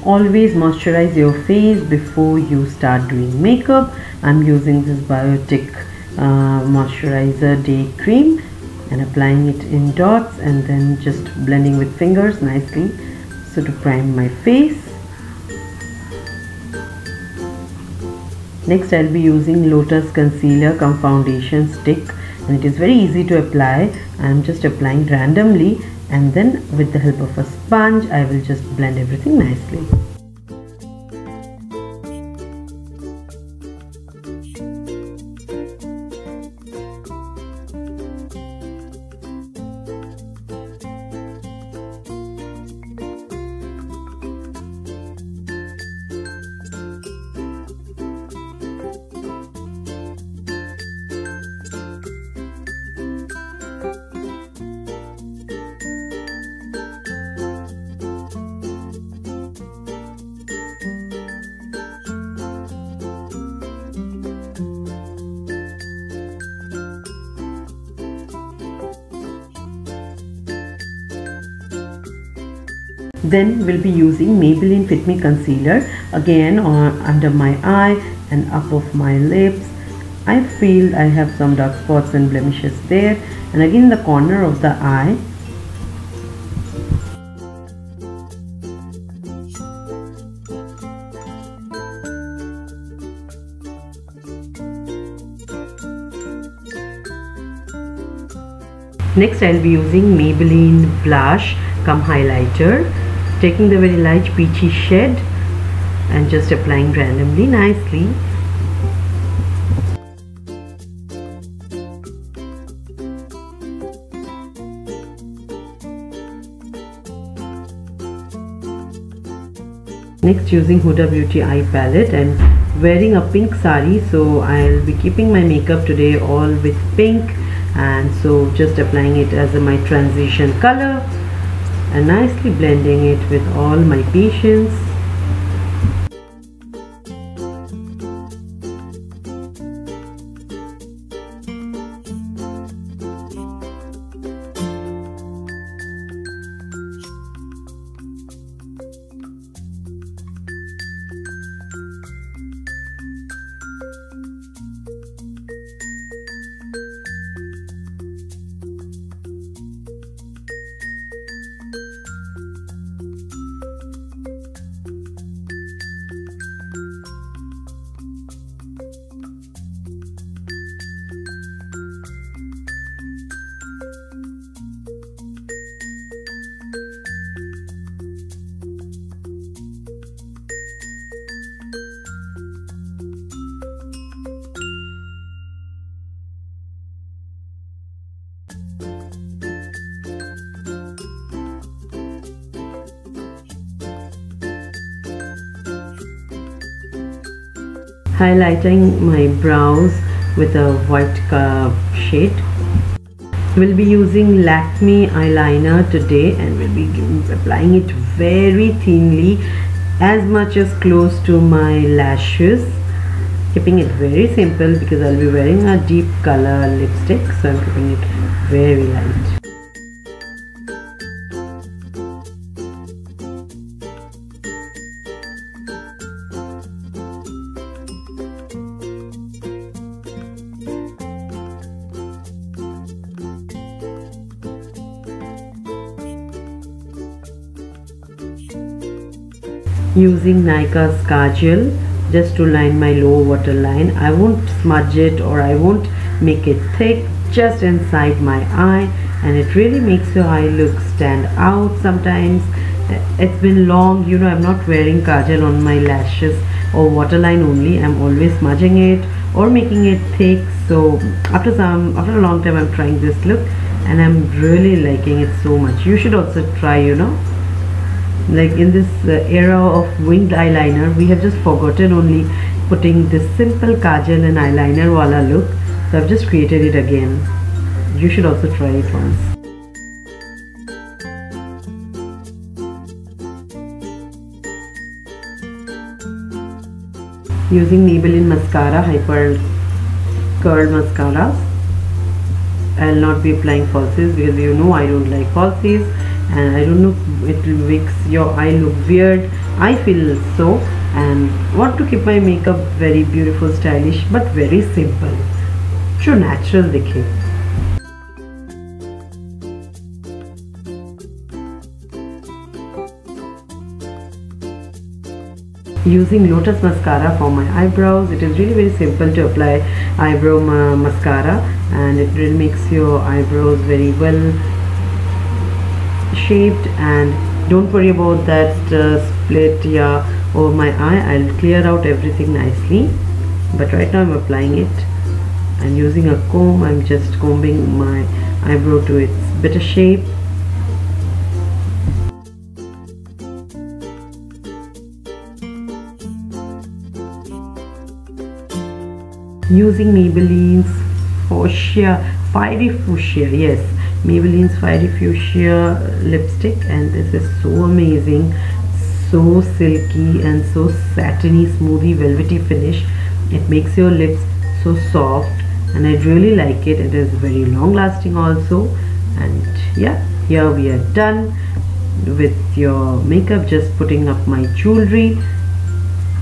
Always moisturize your face before you start doing makeup. I'm using this Biotic moisturizer day cream and applying it in dots and then just blending with fingers nicely so to prime my face. Next I'll be using Lotus concealer cum foundation stick, and it is very easy to apply. I'm just applying randomly and then with the help of a sponge I will just blend everything nicely. Then we'll be using Maybelline Fit Me concealer again under my eye and up of my lips. I feel I have some dark spots and blemishes there, and again the corner of the eye. Next I'll be using Maybelline blush cum highlighter, taking the very light peachy shade and just applying randomly nicely. Next, using Huda Beauty eye palette, I'm wearing a pink sari, so I'll be keeping my makeup today all with pink, and so just applying it as my transition color and nicely blending it with all my patience. Highlighting my brows with a white shade. We'll be using Lakme eyeliner today, and we'll be applying it very thinly, as much as close to my lashes, keeping it very simple because I'll be wearing a deep color lipstick, so I'm keeping it very light. Using Nykaa's kajal just to line my lower waterline. I won't smudge it or I won't make it thick, just inside my eye, and it really makes your eye look stand out. Sometimes it's been long, you know, I'm not wearing kajal on my lashes or waterline only. I'm always smudging it or making it thick. So after a long time I'm trying this look and I'm really liking it so much. You should also try, you know. Like in this era of winged eyeliner, we have just forgotten only putting this simple kajal and eyeliner wala look, so I've just created it again. You should also try it once. Using Maybelline mascara, Hyper Curl mascara. I'll not be applying falsies because you know I don't like falsies, and I don't know, it makes your eye look weird I feel so, and want to keep my makeup very beautiful, stylish, but very simple, जो natural दिखे. Using Lotus mascara for my eyebrows. It is really very simple to apply eyebrow mascara, and it really makes your eyebrows very well shaped. And don't worry about that split over my eye. I'll clear out everything nicely, but right now I'm applying it, and using a comb I'm just combing my eyebrow to its better shape. Using Maybelline's Fuchsia, Fiery Fuchsia, yes, Maybelline's Fiery Fuchsia lipstick, and this is so amazing, so silky and so satiny, smoothie, velvety finish. It makes your lips so soft, and I really like it. It is very long lasting also. And yeah, here we are done with your makeup. Just putting up my jewelry,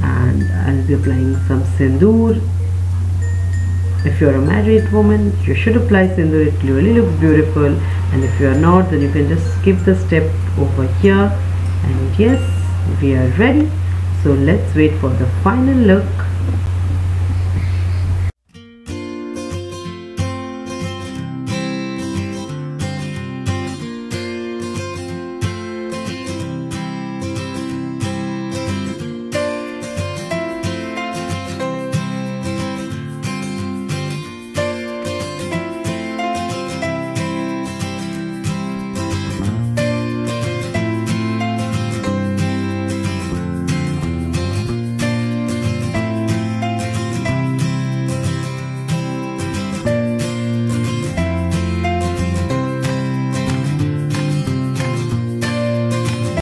and I'll be applying some sindoor. If you are a married woman, you should apply sindoor. It really looks beautiful, and if you are not, then you can just skip the step over here. And yes, we are ready. So let's wait for the final look.